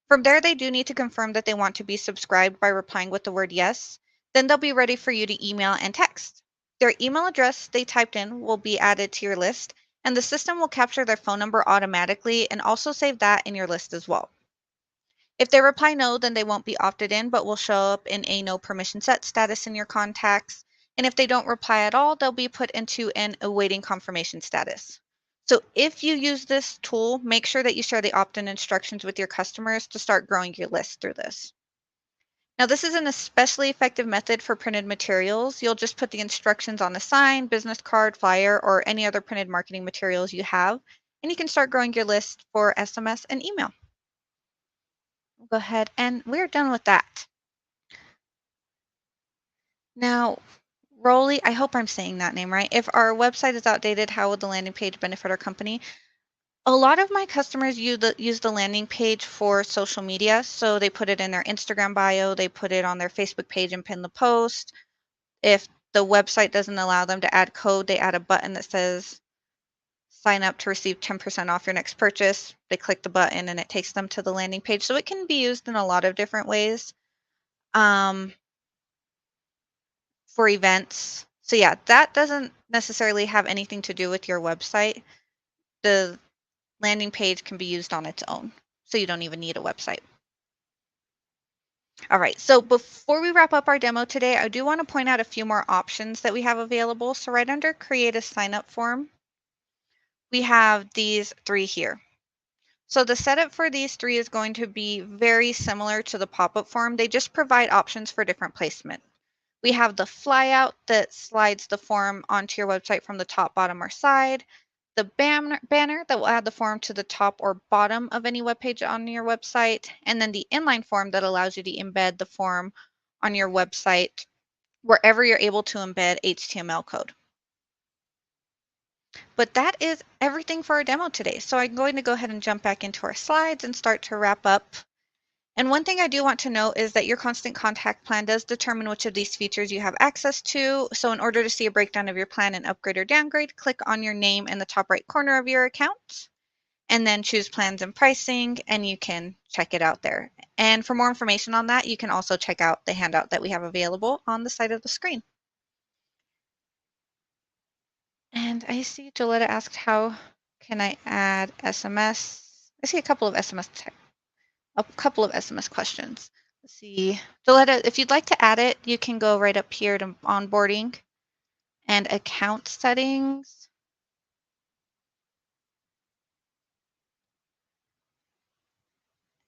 [SPEAKER 1] From there, they do need to confirm that they want to be subscribed by replying with the word yes. Then they'll be ready for you to email and text. Their email address they typed in will be added to your list, and the system will capture their phone number automatically and also save that in your list as well. If they reply no, then they won't be opted in, but will show up in a no permission set status in your contacts. And if they don't reply at all, they'll be put into an awaiting confirmation status. So if you use this tool, make sure that you share the opt-in instructions with your customers to start growing your list through this. Now, this is an especially effective method for printed materials. You'll just put the instructions on a sign, business card, flyer, or any other printed marketing materials you have, and you can start growing your list for SMS and email. We'll go ahead and we're done with that. Now, Rolly, I hope I'm saying that name right. If our website is outdated, how would the landing page benefit our company? A lot of my customers use the landing page for social media. So they put it in their Instagram bio, they put it on their Facebook page and pin the post. If the website doesn't allow them to add code, they add a button that says sign up to receive 10% off your next purchase. They click the button and it takes them to the landing page. So it can be used in a lot of different ways. For events. So yeah, that doesn't necessarily have anything to do with your website. The landing page can be used on its own, so you don't even need a website. All right, so before we wrap up our demo today, I do want to point out a few more options that we have available. So right under create a sign up form, we have these three here. So the setup for these three is going to be very similar to the pop-up form. They just provide options for different placement. We have the flyout that slides the form onto your website from the top, bottom, or side. The banner that will add the form to the top or bottom of any web page on your website. And then the inline form that allows you to embed the form on your website wherever you're able to embed HTML code. But that is everything for our demo today. So I'm going to go ahead and jump back into our slides and start to wrap up. And one thing I do want to note is that your constant contact plan does determine which of these features you have access to. So in order to see a breakdown of your plan and upgrade or downgrade, click on your name in the top right corner of your account and then choose plans and pricing, and you can check it out there. And for more information on that, you can also check out the handout that we have available on the side of the screen. And I see Joletta asked, how can I add SMS? I see a couple of SMS questions. Let's see. Joletta, if you'd like to add it, you can go right up here to onboarding and account settings.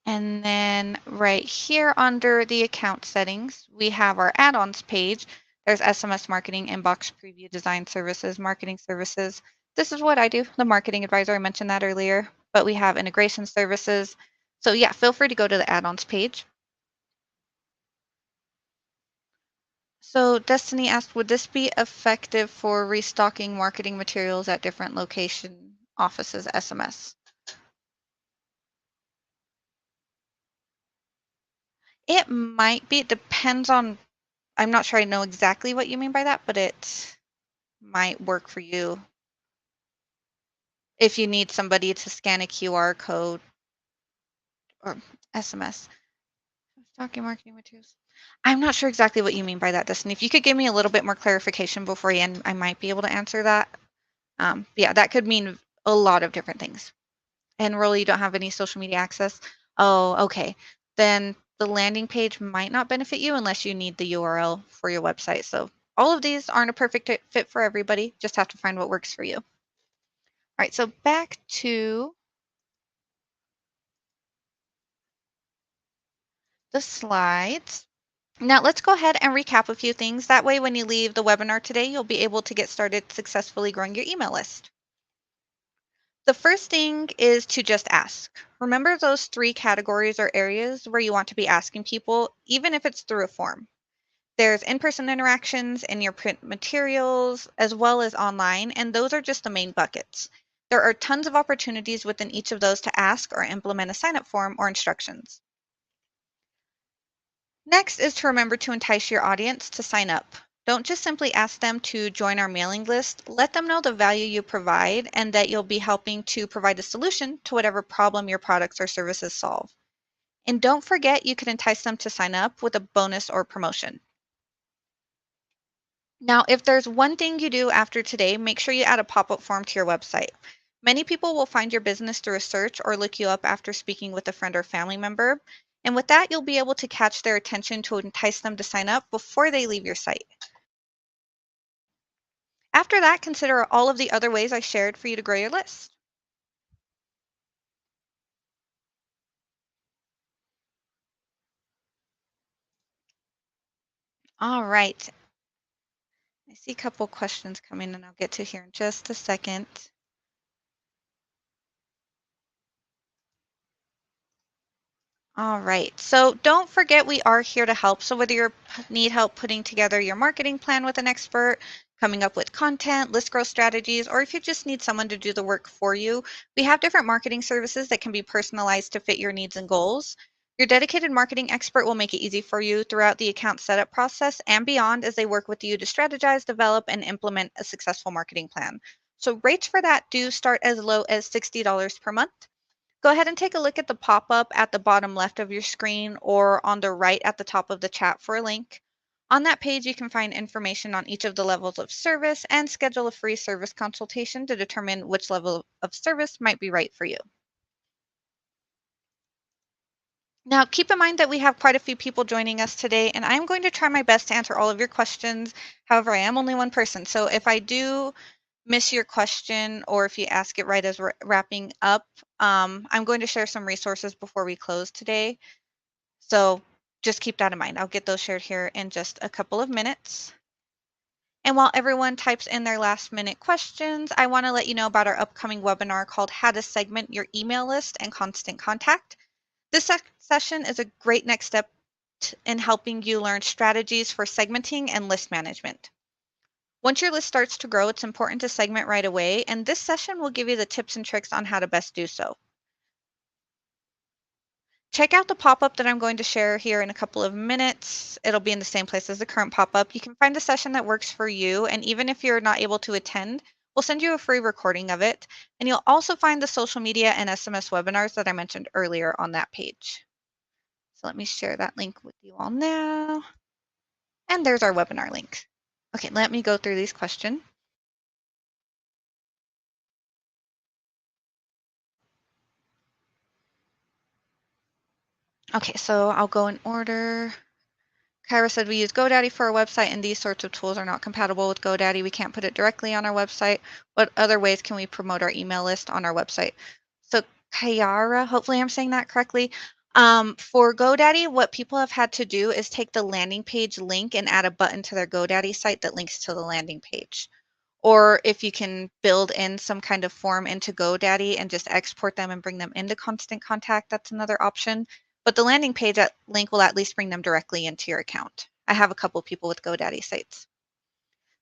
[SPEAKER 1] And then right here under the account settings, we have our add-ons page. There's SMS marketing, inbox preview, design services, marketing services. This is what I do, the marketing advisor. I mentioned that earlier, but we have integration services. So yeah, feel free to go to the add-ons page. So Destiny asked, would this be effective for restocking marketing materials at different location offices SMS? It might be. It depends on, I'm not sure I know exactly what you mean by that, but it might work for you if you need somebody to scan a QR code or SMS. Talking marketing materials. I'm not sure exactly what you mean by that, Dustin. If you could give me a little bit more clarification beforehand, I might be able to answer that. Yeah, that could mean a lot of different things. And really, you don't have any social media access. Oh, okay. Then the landing page might not benefit you unless you need the URL for your website. So all of these aren't a perfect fit for everybody. Just have to find what works for you. All right, so back to the slides. Now let's go ahead and recap a few things. That way, when you leave the webinar today, you'll be able to get started successfully growing your email list. The first thing is to just ask. Remember those 3 categories or areas where you want to be asking people, even if it's through a form. There's in-person interactions in your print materials as well as online, and those are just the main buckets. There are tons of opportunities within each of those to ask or implement a sign-up form or instructions. Next is to remember to entice your audience to sign up. Don't just simply ask them to join our mailing list. Let them know the value you provide and that you'll be helping to provide a solution to whatever problem your products or services solve. And don't forget you can entice them to sign up with a bonus or promotion. Now, if there's one thing you do after today, make sure you add a pop-up form to your website. Many people will find your business through a search or look you up after speaking with a friend or family member. And with that, you'll be able to catch their attention to entice them to sign up before they leave your site. After that, consider all of the other ways I shared for you to grow your list. All right. I see a couple questions coming and I'll get to here in just a second. All right. So don't forget we are here to help. So whether you need help putting together your marketing plan with an expert, coming up with content, list growth strategies, or if you just need someone to do the work for you, we have different marketing services that can be personalized to fit your needs and goals. Your dedicated marketing expert will make it easy for you throughout the account setup process and beyond as they work with you to strategize, develop, and implement a successful marketing plan. So rates for that do start as low as $60 per month. Go ahead and take a look at the pop-up at the bottom left of your screen or on the right at the top of the chat for a link. On that page, you can find information on each of the levels of service and schedule a free service consultation to determine which level of service might be right for you. Now, keep in mind that we have quite a few people joining us today, and I'm going to try my best to answer all of your questions. However, I am only one person, so if I do miss your question or if you ask it right as we're wrapping up, I'm going to share some resources before we close today. So just keep that in mind. I'll get those shared here in just a couple of minutes. And while everyone types in their last minute questions, I want to let you know about our upcoming webinar called How to Segment Your Email List and Constant Contact. This session is a great next step in helping you learn strategies for segmenting and list management. Once your list starts to grow, it's important to segment right away, and this session will give you the tips and tricks on how to best do so. Check out the pop-up that I'm going to share here in a couple of minutes. It'll be in the same place as the current pop-up. You can find a session that works for you, and even if you're not able to attend, we'll send you a free recording of it. And you'll also find the social media and SMS webinars that I mentioned earlier on that page. So let me share that link with you all now. And there's our webinar link. Okay, let me go through these questions. Okay, so I'll go in order. Kyra said we use GoDaddy for our website and these sorts of tools are not compatible with GoDaddy. We can't put it directly on our website. What other ways can we promote our email list on our website? So Kyara, hopefully I'm saying that correctly. For GoDaddy, what people have had to do is take the landing page link and add a button to their GoDaddy site that links to the landing page. Or if you can build in some kind of form into GoDaddy and just export them and bring them into Constant Contact, that's another option. But the landing page link will at least bring them directly into your account. I have a couple people with GoDaddy sites.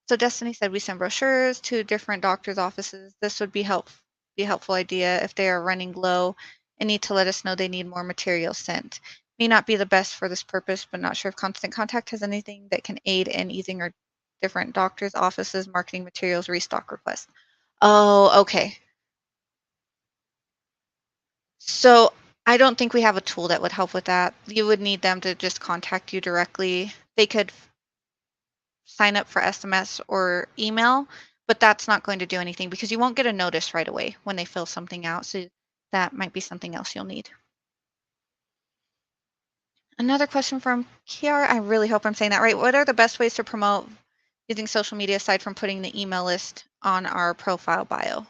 [SPEAKER 1] So Destiny said we send brochures to different doctors' offices. This would be a helpful idea if they are running low and need to let us know they need more material sent. May not be the best for this purpose, but not sure if Constant Contact has anything that can aid in easing or different doctors' offices, marketing materials, restock requests. Oh, okay. So I don't think we have a tool that would help with that. You would need them to just contact you directly. They could sign up for SMS or email, but that's not going to do anything because you won't get a notice right away when they fill something out. So that might be something else you'll need. Another question from Kiara. I really hope I'm saying that right. What are the best ways to promote using social media aside from putting the email list on our profile bio?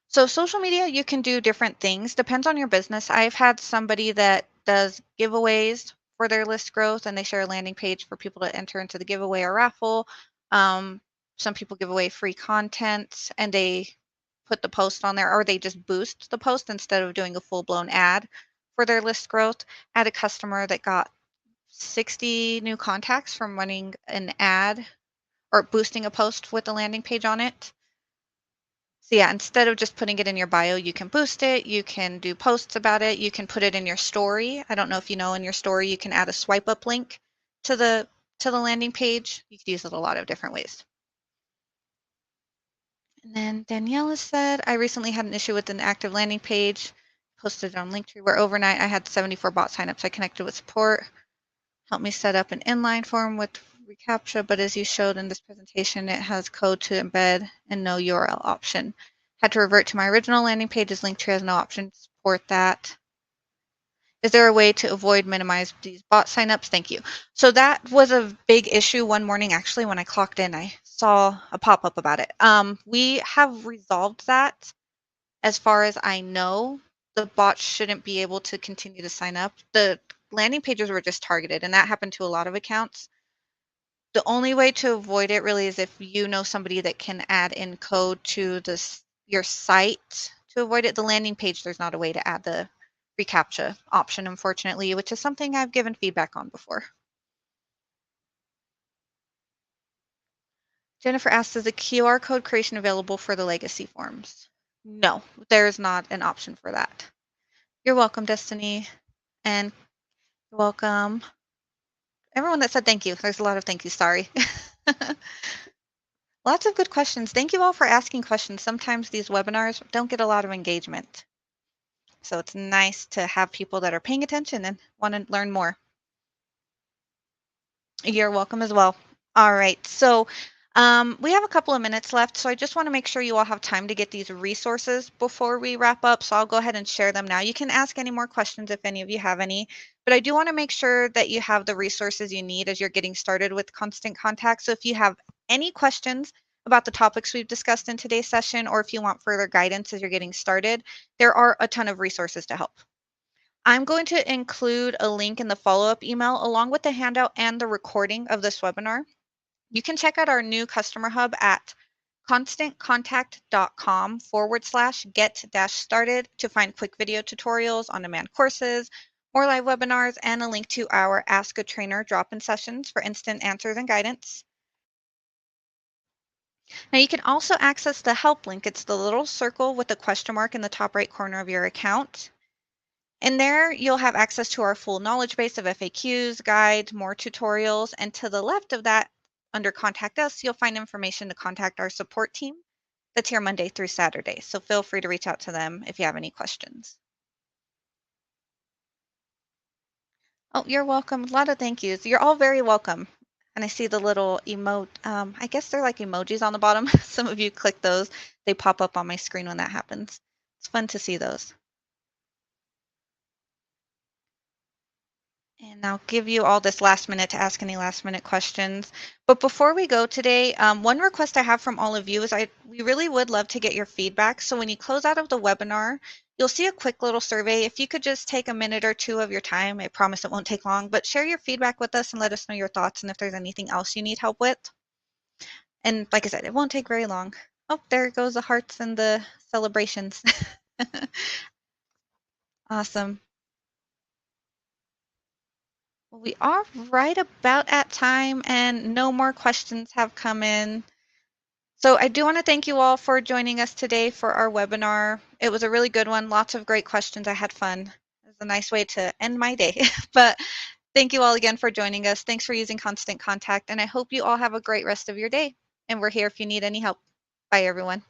[SPEAKER 1] So social media, you can do different things. Depends on your business. I've had somebody that does giveaways for their list growth, and they share a landing page for people to enter into the giveaway or raffle. Um, some people give away free content, and they put the post on there, or they just boost the post instead of doing a full-blown ad for their list growth. I had a customer that got 60 new contacts from running an ad or boosting a post with a landing page on it. So yeah, instead of just putting it in your bio, you can boost it, you can do posts about it, you can put it in your story. I don't know if you know in your story you can add a swipe up link to the landing page. You could use it a lot of different ways. And then Daniela said, I recently had an issue with an active landing page, posted it on Linktree, where overnight I had 74 bot signups. I connected with support, helped me set up an inline form with reCAPTCHA, but as you showed in this presentation, it has code to embed and no URL option. Had to revert to my original landing page as Linktree has no option to support that. Is there a way to avoid minimize these bot signups? Thank you. So that was a big issue one morning. Actually, when I clocked in, I saw a pop-up about it. We have resolved that. As far as I know, the bots shouldn't be able to continue to sign up. The landing pages were just targeted, and that happened to a lot of accounts. The only way to avoid it really is if you know somebody that can add in code to this your site to avoid it. The landing page, there's not a way to add the reCAPTCHA option, unfortunately, which is something I've given feedback on before. Jennifer asks, is the QR code creation available for the legacy forms? No, there's not an option for that. You're welcome, Destiny, and you're welcome. Everyone that said thank you. There's a lot of thank you. Sorry. Lots of good questions. Thank you all for asking questions. Sometimes these webinars don't get a lot of engagement. So it's nice to have people that are paying attention and want to learn more. You're welcome as well. All right. So we have a couple of minutes left. So I just want to make sure you all have time to get these resources before we wrap up. So I'll go ahead and share them now. You can ask any more questions if any of you have any, but I do want to make sure that you have the resources you need as you're getting started with Constant Contact. So if you have any questions about the topics we've discussed in today's session, or if you want further guidance as you're getting started, there are a ton of resources to help. I'm going to include a link in the follow-up email along with the handout and the recording of this webinar. You can check out our new customer hub at constantcontact.com/get-started to find quick video tutorials, on-demand courses, more live webinars, and a link to our Ask a Trainer drop-in sessions for instant answers and guidance. Now you can also access the help link. It's the little circle with the question mark in the top right corner of your account. In there, you'll have access to our full knowledge base of FAQs, guides, more tutorials, and to the left of that, under Contact Us, you'll find information to contact our support team that's here Monday through Saturday. So feel free to reach out to them if you have any questions. Oh, you're welcome. A lot of thank yous. You're all very welcome. And I see the little emote. I guess they're like emojis on the bottom. Some of you click those. They pop up on my screen when that happens. It's fun to see those. And I'll give you all this last minute to ask any last minute questions. But before we go today, one request I have from all of you is we really would love to get your feedback. So when you close out of the webinar, you'll see a quick little survey. If you could just take a minute or two of your time, I promise it won't take long, but share your feedback with us and let us know your thoughts and if there's anything else you need help with. And like I said, it won't take very long. Oh, there goes the hearts and the celebrations. Awesome. Well, we are right about at time and no more questions have come in. So I do want to thank you all for joining us today for our webinar. It was a really good one. Lots of great questions. I had fun. It was a nice way to end my day. But Thank you all again for joining us. Thanks for using Constant Contact, and I hope you all have a great rest of your day. And we're here if you need any help. Bye, everyone.